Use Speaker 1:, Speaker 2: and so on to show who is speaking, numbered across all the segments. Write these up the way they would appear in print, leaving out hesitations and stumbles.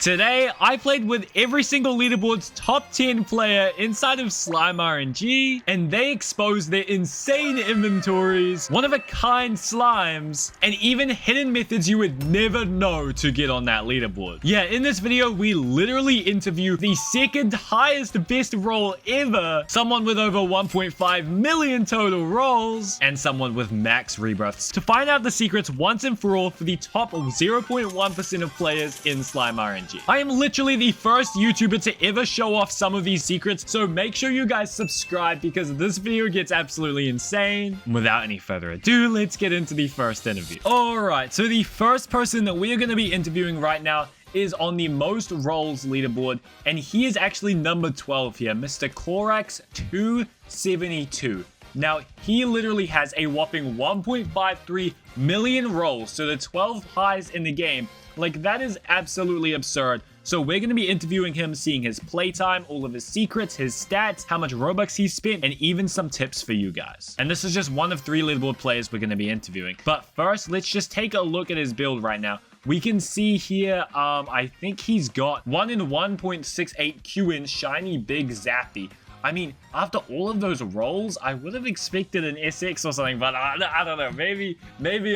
Speaker 1: Today, I played with every single leaderboard's top 10 player inside of Slime RNG, and they exposed their insane inventories, one-of-a-kind slimes, and even hidden methods you would never know to get on that leaderboard. Yeah, in this video, we literally interview the second highest best role ever, someone with over 1.5 million total roles, and someone with max rebirths, to find out the secrets once and for all for the top 0.1% of players in Slime RNG. I am literally the first YouTuber to ever show off some of these secrets, so make sure you guys subscribe because this video gets absolutely insane. Without any further ado, let's get into the first interview. Alright, so the first person that we are going to be interviewing right now is on the most roles leaderboard, and he is actually number 12 here, Mr. Cororax 272. Now, he literally has a whopping 1.53 million roles, so the 12 highest in the game. Like, that is absolutely absurd. So we're going to be interviewing him, seeing his playtime, all of his secrets, his stats, how much Robux he's spent, and even some tips for you guys. And this is just one of 3 leaderboard players we're going to be interviewing. But first, let's just take a look at his build right now. We can see here, I think he's got 1 in 1.68 QN shiny big zappy. I mean, after all of those rolls, I would have expected an SX or something, but I don't know. Maybe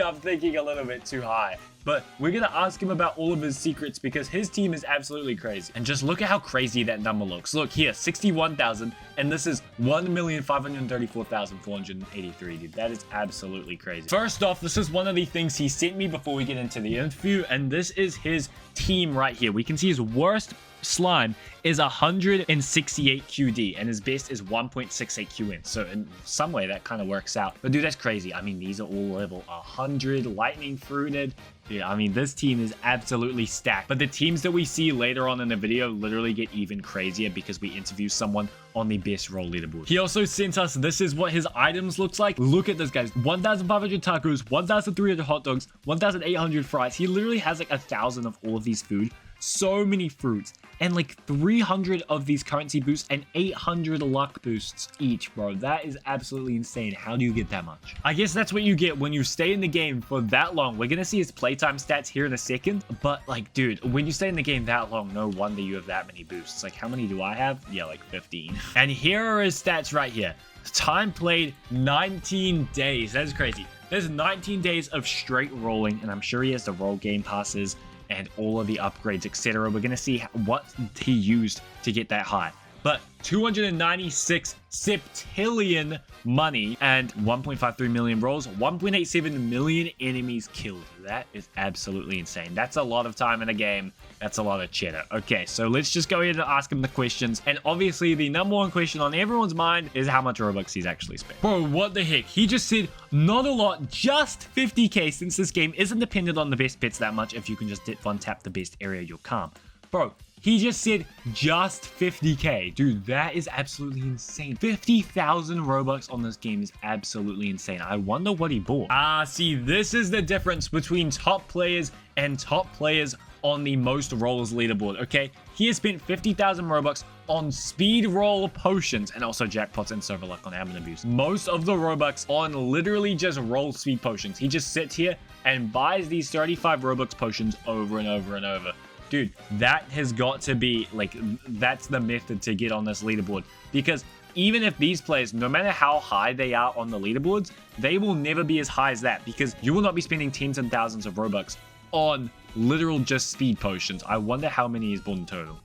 Speaker 1: I'm thinking a little bit too high. But we're going to ask him about all of his secrets because his team is absolutely crazy. And just look at how crazy that number looks. Look here, 61,000, and this is 1,534,483, dude. That is absolutely crazy. First off, this is one of the things he sent me before we get into the interview, and this is his team right here. We can see his worst slime is 168 QD and his best is 1.68 QN, so in some way that kind of works out. But dude, that's crazy. I mean, these are all level 100 lightning fruited. Yeah, I mean, this team is absolutely stacked. But the teams that we see later on in the video literally get even crazier because we interview someone on the best role leaderboard. He also sent us, this is what his items looks like. Look at this, guys. 1,500 tacos, 1,300 hot dogs, 1,800 fries. He literally has like 1,000 of all of these food. So many fruits, and like 300 of these currency boosts and 800 luck boosts each, bro. That is absolutely insane. How do you get that much? I guess that's what you get when you stay in the game for that long. We're gonna see his playtime stats here in a second, but like, dude, when you stay in the game that long, no wonder you have that many boosts. Like, how many do I have? Yeah, like 15. And here are his stats right here. Time played, 19 days. That's crazy. There's 19 days of straight rolling, and I'm sure he has the roll game passes and all of the upgrades, etc. We're going to see what he used to get that high. But 296 septillion money and 1.53 million rolls, 1.87 million enemies killed. That is absolutely insane. That's a lot of time in a game. That's a lot of cheddar. Okay, so let's just go ahead and ask him the questions. And obviously, the number one question on everyone's mind is how much Robux he's actually spent. Bro, what the heck? He just said not a lot, just 50k, since this game isn't dependent on the best pets that much. If you can just dip one tap the best area, you'll calm. Bro, he just said just 50k. Dude, that is absolutely insane. 50,000 Robux on this game is absolutely insane. I wonder what he bought. See, this is the difference between top players and top players on the most roles leaderboard, okay? He has spent 50,000 Robux on speed roll potions and also jackpots and silver luck on admin abuse. Most of the Robux on literally just roll speed potions. He just sits here and buys these 35 Robux potions over and over and over. Dude, that has got to be, like, that's the method to get on this leaderboard. Because even if these players, no matter how high they are on the leaderboards, they will never be as high as that. Because you will not be spending tens and thousands of Robux on literal just speed potions. I wonder how many he's bought in total.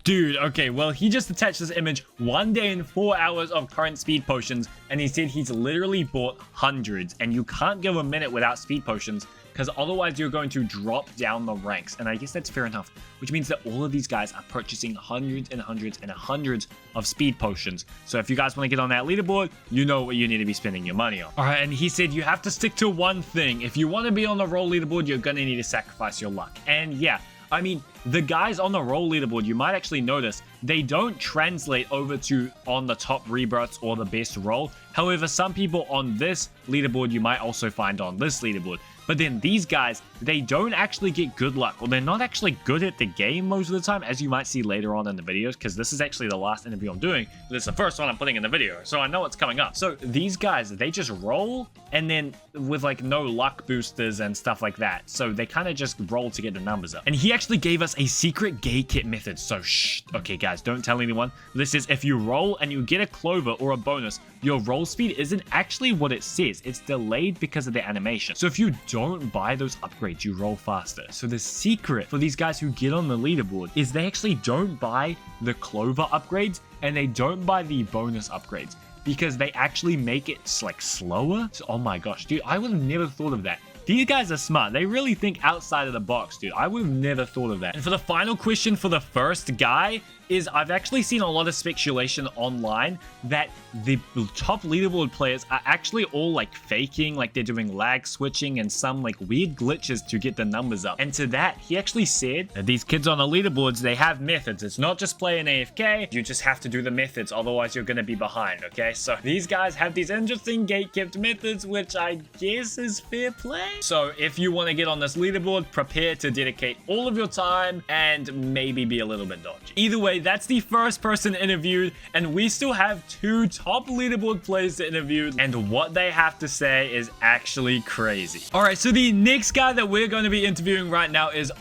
Speaker 1: Dude, okay, well, he just attached this image, 1 day and 4 hours of current speed potions, and he said he's literally bought hundreds, and you can't go a minute without speed potions, because otherwise you're going to drop down the ranks, and I guess that's fair enough, which means that all of these guys are purchasing hundreds and hundreds and hundreds of speed potions. So if you guys want to get on that leaderboard, you know what you need to be spending your money on. All right, and he said you have to stick to one thing. If you want to be on the roll leaderboard, you're going to need to sacrifice your luck. And yeah, I mean, the guys on the roll leaderboard, you might actually notice, they don't translate over to on the top rebirths or the best roll. However, some people on this leaderboard, you might also find on this leaderboard. But then these guys, they don't actually get good luck, or they're not actually good at the game most of the time, as you might see later on in the videos, because this is actually the last interview I'm doing. This is the first one I'm putting in the video, so I know what's coming up. So these guys, they just roll, and then with like no luck boosters and stuff like that, so they kind of just roll to get the numbers up. And he actually gave us a secret gate kit method, so shh. Okay guys, don't tell anyone. This is if you roll and you get a clover or a bonus, your roll speed isn't actually what it says. It's delayed because of the animation. So if you don't buy those upgrades, you roll faster. So the secret for these guys who get on the leaderboard is they actually don't buy the clover upgrades and they don't buy the bonus upgrades, because they actually make it like slower. So, oh my gosh, dude, I would have never thought of that. These guys are smart. They really think outside of the box, dude. I would have never thought of that. And for the final question for the first guy is, I've actually seen a lot of speculation online that the top leaderboard players are actually all like faking, like they're doing lag switching and some like weird glitches to get the numbers up. And to that, he actually said that these kids on the leaderboards, they have methods. It's not just playing AFK. You just have to do the methods. Otherwise, you're going to be behind. Okay, so these guys have these interesting gate-kept methods, which I guess is fair play. So if you want to get on this leaderboard, prepare to dedicate all of your time and maybe be a little bit dodgy. Either way, that's the first person interviewed, and we still have 2 top leaderboard players to interview, and what they have to say is actually crazy. All right, so the next guy that we're going to be interviewing right now is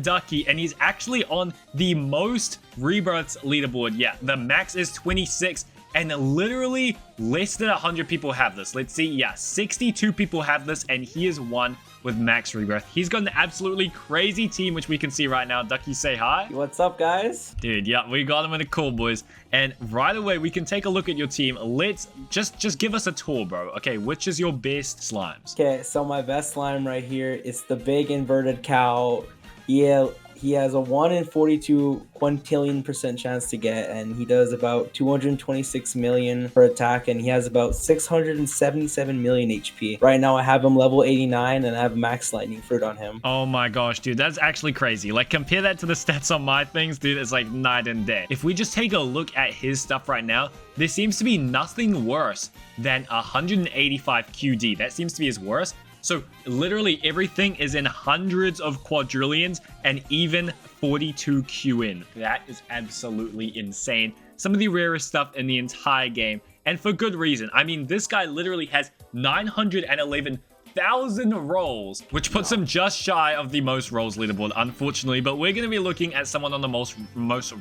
Speaker 1: Ducky, and he's actually on the Most Rebirths leaderboard. Yeah, the max is 26. And literally less than 100 people have this. Let's see. Yeah, 62 people have this, and he is one with max rebirth. He's got an absolutely crazy team, which we can see right now. Ducky, say hi.
Speaker 2: What's up, guys?
Speaker 1: Dude, yeah, we got him in the call, boys. And right away, we can take a look at your team. Let's just give us a tour, bro. Okay, which is your best slimes?
Speaker 2: Okay, so my best slime right here is the big inverted cow. Yeah. He has a 1 in 42 quintillion% chance to get, and he does about 226 million per attack, and he has about 677 million HP. Right now I have him level 89 and I have max lightning fruit on him.
Speaker 1: Oh my gosh, dude, that's actually crazy. Like, compare that to the stats on my things, dude. It's like night and day. If we just take a look at his stuff right now, there seems to be nothing worse than 185 QD. That seems to be his worst. So literally everything is in hundreds of quadrillions and even 42 QN. That is absolutely insane. Some of the rarest stuff in the entire game, and for good reason. I mean, this guy literally has 911,000 rolls, which puts him just shy of the most rolls leaderboard, unfortunately. But we're going to be looking at someone on the most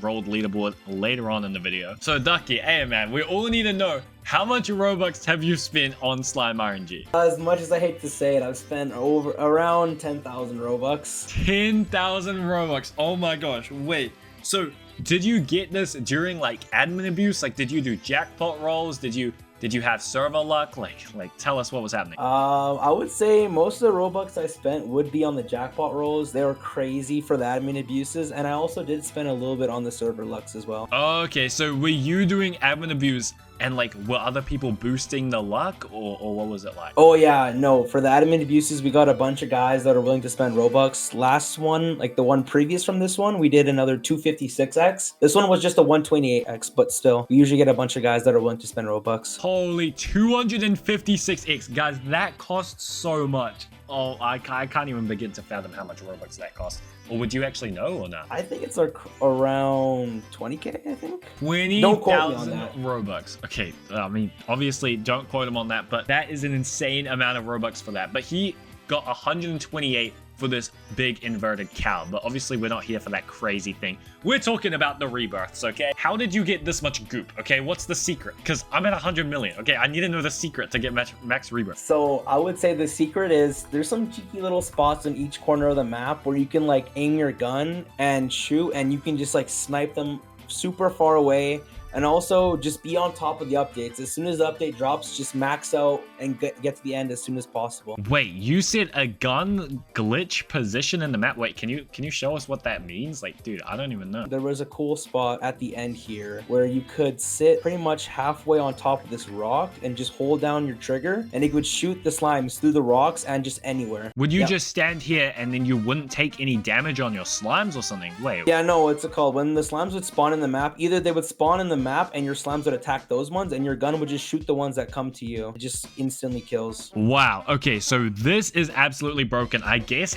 Speaker 1: rolled leaderboard later on in the video. So Ducky, hey man, we all need to know, how much Robux have you spent on Slime RNG?
Speaker 2: As much as I hate to say it, I've spent around 10,000 Robux.
Speaker 1: 10,000 Robux. Oh my gosh. Wait. So did you get this during like admin abuse? Like, did you do jackpot rolls? Did you have server luck? Like tell us what was happening.
Speaker 2: I would say most of the Robux I spent would be on the jackpot rolls. They were crazy for the admin abuses, and I also did spend a little bit on the server lucks as well.
Speaker 1: Okay, so were you doing admin abuse and like were other people boosting the luck, or what was it like?
Speaker 2: Oh yeah, no, for the admin abuses we got a bunch of guys that are willing to spend Robux. Last one, like the one previous from this one, we did another 256x. This one was just a 128x, but still we usually get a bunch of guys that are willing to spend Robux.
Speaker 1: Holy 256x, guys, that costs so much. Oh, I can't even begin to fathom how much Robux that costs. Or would you actually know or not?
Speaker 2: I think it's like around 20k, I think.
Speaker 1: 20,000 Robux. Okay, I mean, obviously, don't quote him on that, but that is an insane amount of Robux for that. But he got 128 for this big inverted cow, but obviously we're not here for that crazy thing. We're talking about the rebirths, okay? How did you get this much goop, okay? What's the secret? Because I'm at 100 million, okay? I need to know the secret to get max rebirth.
Speaker 2: So I would say the secret is there's some cheeky little spots in each corner of the map where you can like aim your gun and shoot, and you can just like snipe them super far away. And also just be on top of the updates. As soon as the update drops, just max out and get to the end as soon as possible.
Speaker 1: Wait, you said a gun glitch position in the map? Wait, can you show us what that means? Like, dude, I don't even know.
Speaker 2: There was a cool spot at the end here where you could sit pretty much halfway on top of this rock and just hold down your trigger, and it would shoot the slimes through the rocks and just anywhere.
Speaker 1: Would you just stand here and then you wouldn't take any damage on your slimes or something? Wait.
Speaker 2: Yeah, no, what's it called? When the slimes would spawn in the map, either they would spawn in the map and your slimes would attack those ones, and your gun would just shoot the ones that come to you. It just instantly kills.
Speaker 1: Wow. Okay, so this is absolutely broken. I guess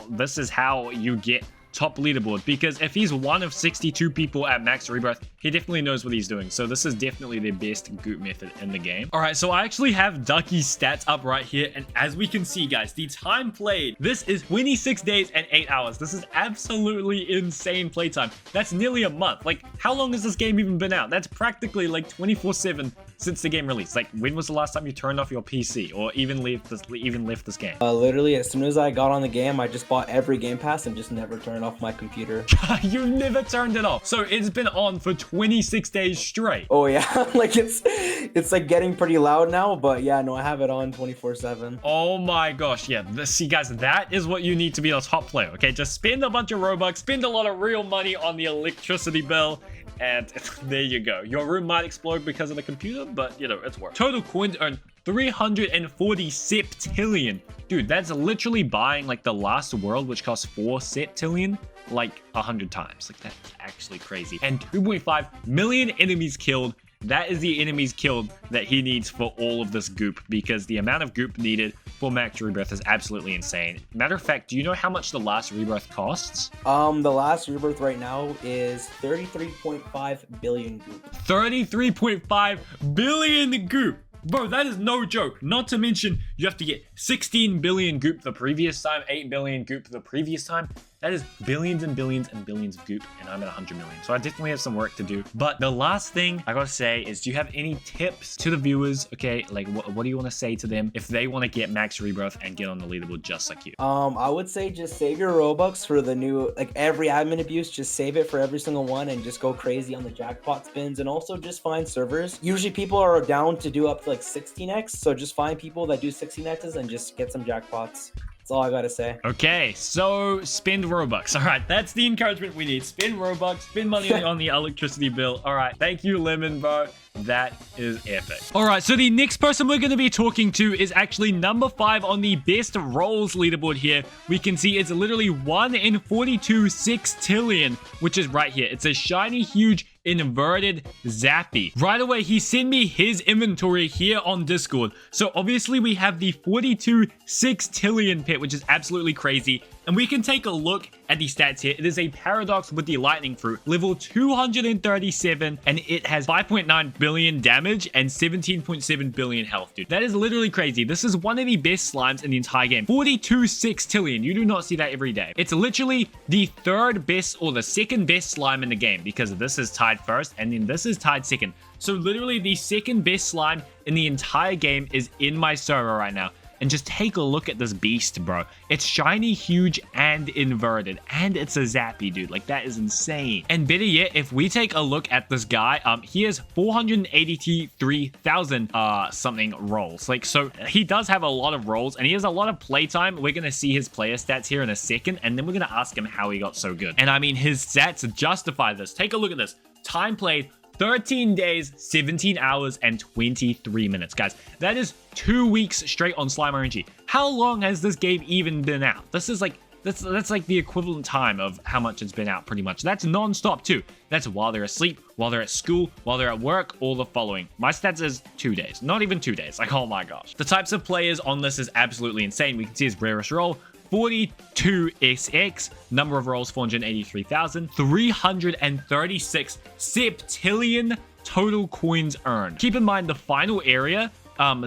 Speaker 1: this is how you get top leaderboard, because if he's one of 62 people at max rebirth, he definitely knows what he's doing. So this is definitely the best goop method in the game. All right, so I actually have Ducky's stats up right here, and as we can see, guys, the time played, this is 26 days and 8 hours. This is absolutely insane playtime. That's nearly a month. Like, how long has this game even been out? That's practically like 24/7 since the game released. Like, when was the last time you turned off your PC or even left this game?
Speaker 2: Literally, as soon as I got on the game, I just bought every game pass and just never turned off my computer.
Speaker 1: You've never turned it off. So it's been on for 26 days straight.
Speaker 2: Oh yeah, like it's like getting pretty loud now, but yeah, no, I have it on 24/7.
Speaker 1: Oh my gosh, yeah. See, guys, that is what you need to be a top player, okay? Just spend a bunch of Robux, spend a lot of real money on the electricity bill, and there you go. Your room might explode because of the computer, but, you know, it's worth it. Total coins earned 340 septillion. Dude, that's literally buying, like, the last world, which costs 4 septillion, like, 100 times. Like, that's actually crazy. And 2.5 million enemies killed. That is the enemies killed that he needs for all of this goop, because the amount of goop needed for max rebirth is absolutely insane. Matter of fact, do you know how much the last rebirth costs?
Speaker 2: The last rebirth right now is 33.5 billion goop.
Speaker 1: 33.5 billion goop. Bro, that is no joke. Not to mention, you have to get 16 billion goop the previous time, 8 billion goop the previous time. That is billions and billions and billions of goop, and I'm at 100 million. So I definitely have some work to do. But the last thing I gotta say is, do you have any tips to the viewers? Okay, like what do you want to say to them if they want to get max rebirth and get on the leaderboard just like you?
Speaker 2: I would say just save your Robux for the new, like every admin abuse, just save it for every single one and just go crazy on the jackpot spins, and also just find servers. Usually people are down to do up to like 16x, so just find people that do 16x's and just get some jackpots. That's all I gotta say.
Speaker 1: Okay, so spend Robux. All right, that's the encouragement we need. Spend Robux, spend money on the electricity bill. All right, thank you, Lemon, bro. That is epic. All right, so the next person we're going to be talking to is actually number 5 on the best rolls leaderboard here. We can see it's literally 1 in 42 sextillion, which is right here. It's a shiny, huge, inverted Zappy. Right away, he sent me his inventory here on Discord. So obviously we have the 42 sextillion pet, which is absolutely crazy. And we can take a look at the stats here. It is a paradox with the lightning fruit, level 237, and it has 5.9 billion damage and 17.7 billion health, dude. That is literally crazy. This is one of the best slimes in the entire game. 42 sextillion. You do not see that every day. It's literally the third best or the second best slime in the game, because this is tied first and then this is tied second. So literally the second best slime in the entire game is in my server right now. And just take a look at this beast, bro. It's shiny, huge, and inverted. And it's a Zappy, dude. Like, that is insane. And better yet, if we take a look at this guy, he has 483,000 something rolls. Like, so he does have a lot of rolls, and he has a lot of playtime. We're going to see his player stats here in a second, and then we're going to ask him how he got so good. And I mean, his stats justify this. Take a look at this. Time played, 13 days, 17 hours, and 23 minutes, guys. That is 2 weeks straight on Slime RNG. How long has this game even been out? This is like, that's like the equivalent time of how much it's been out, pretty much. That's non-stop too. That's while they're asleep, while they're at school, while they're at work, all the following. My stats is 2 days, not even 2 days. Like, oh my gosh. The types of players on this is absolutely insane. We can see his rarest roll, 42SX, number of rolls 483,000, 336 septillion total coins earned. Keep in mind the final area,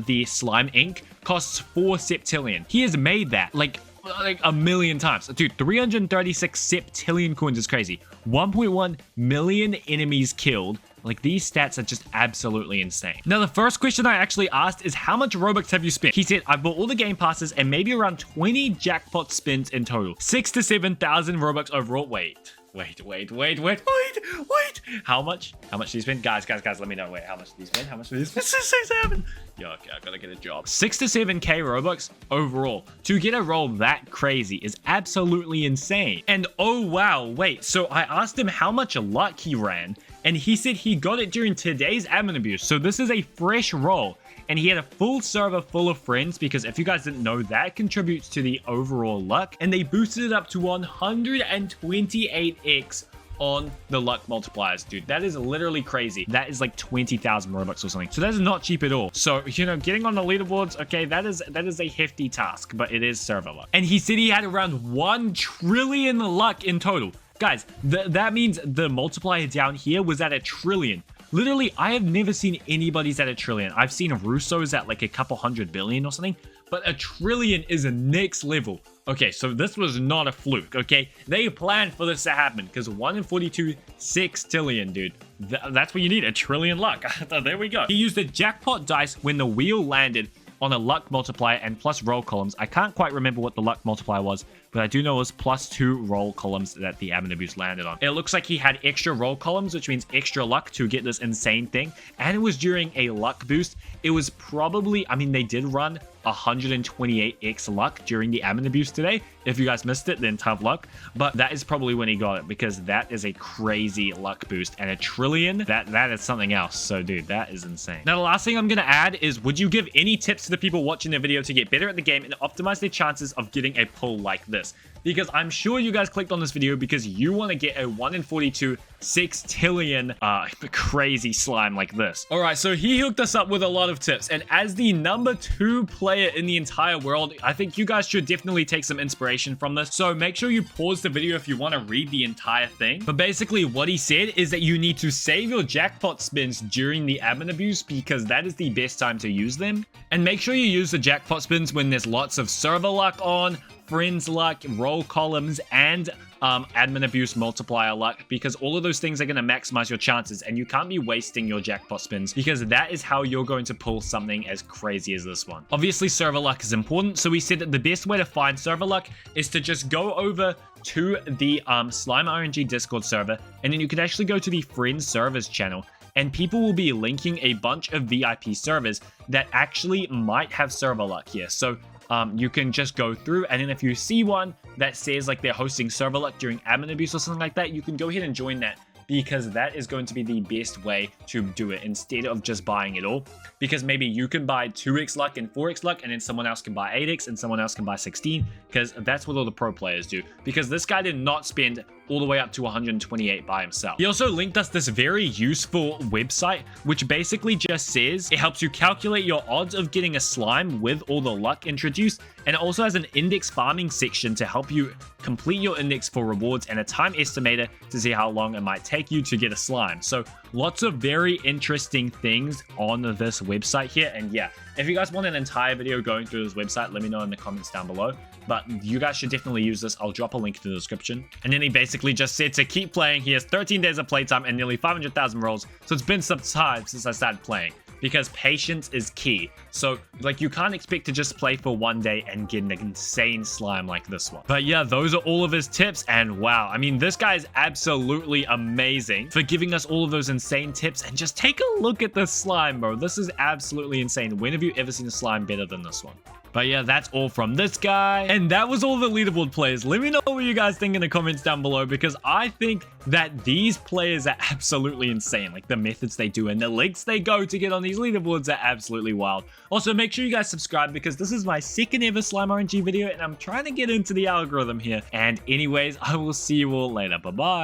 Speaker 1: the slime ink, costs 4 septillion. He has made that like a million times. Dude, 336 septillion coins is crazy. 1.1 million enemies killed. Like, these stats are just absolutely insane. Now, the first question I actually asked is, how much Robux have you spent? He said, I bought all the game passes and maybe around 20 jackpot spins in total. 6,000 to 7,000 Robux overall. Wait. How much? How much did he spend? Guys, let me know. Wait, how much did he spend? How much did he spend? 6,7. Yo, okay, I gotta get a job. 6 to 7k Robux overall. To get a roll that crazy is absolutely insane. And oh wow, wait. So I asked him how much luck he ran, and he said he got it during today's admin abuse. So this is a fresh roll. And he had a full server full of friends, because if you guys didn't know, that contributes to the overall luck. And they boosted it up to 128x on the luck multipliers, dude. That is literally crazy. That is like 20,000 Robux or something. So that is not cheap at all. So, you know, getting on the leaderboards, okay, that is a hefty task, but it is server luck. And he said he had around 1 trillion luck in total. Guys, that means the multiplier down here was at 1 trillion. Literally, I have never seen anybody's at 1 trillion. I've seen Russo's at like a couple 100 billion or something, but 1 trillion is a next level. Okay, so this was not a fluke, okay? They planned for this to happen because 1 in 42, 6 trillion, dude. That's what you need, 1 trillion luck. There we go. He used a jackpot dice when the wheel landed on a luck multiplier and plus roll columns. I can't quite remember what the luck multiplier was, but I do know it was +2 roll columns that the admin abuse landed on. It looks like he had extra roll columns, which means extra luck to get this insane thing. And it was during a luck boost. It was probably, I mean, they did run 128x luck during the admin abuse today. If you guys missed it, then tough luck. But that is probably when he got it, because that is a crazy luck boost. And 1 trillion, that is something else. So, dude, that is insane. Now, the last thing I'm going to add is, would you give any tips to the people watching the video to get better at the game and optimize their chances of getting a pull like this? Because I'm sure you guys clicked on this video because you want to get a 1 in 42, 6 trillion crazy slime like this. All right, so he hooked us up with a lot of tips. And as the #2 player in the entire world, I think you guys should definitely take some inspiration from this. So make sure you pause the video if you want to read the entire thing. But basically what he said is that you need to save your jackpot spins during the admin abuse because that is the best time to use them. And make sure you use the jackpot spins when there's lots of server luck on, friends luck, roll columns, and admin abuse multiplier luck, because all of those things are going to maximize your chances, and you can't be wasting your jackpot spins because that is how you're going to pull something as crazy as this one. Obviously, server luck is important, so we said that the best way to find server luck is to just go over to the Slime RNG Discord server, and then you can actually go to the Friends Servers channel, and people will be linking a bunch of VIP servers that actually might have server luck here. So you can just go through, and then if you see one that says like they're hosting server luck during admin abuse or something like that, you can go ahead and join that, because that is going to be the best way to do it instead of just buying it all. Because maybe you can buy 2x luck and 4x luck, and then someone else can buy 8x and someone else can buy 16, because that's what all the pro players do. Because this guy did not spend all the way up to 128 by himself. He also linked us this very useful website, which basically just says it helps you calculate your odds of getting a slime with all the luck introduced, and it also has an index farming section to help you complete your index for rewards and a time estimator to see how long it might take you to get a slime. So lots of very interesting things on this website here. And yeah, if you guys want an entire video going through this website, let me know in the comments down below. But you guys should definitely use this. I'll drop a link in the description. And then he basically just said to keep playing. He has 13 days of playtime and nearly 500,000 rolls. So it's been some time since I started playing, because patience is key. So like, you can't expect to just play for one day and get an insane slime like this one. But yeah, those are all of his tips, and wow, I mean, this guy is absolutely amazing for giving us all of those insane tips. And just take a look at this slime, bro. This is absolutely insane. When have you ever seen a slime better than this one? But yeah, that's all from this guy. And that was all the leaderboard players. Let me know what you guys think in the comments down below, because I think that these players are absolutely insane. Like, the methods they do and the lengths they go to get on these leaderboards are absolutely wild. Also, make sure you guys subscribe, because this is my 2nd ever Slime RNG video and I'm trying to get into the algorithm here. And anyways, I will see you all later. Bye-bye.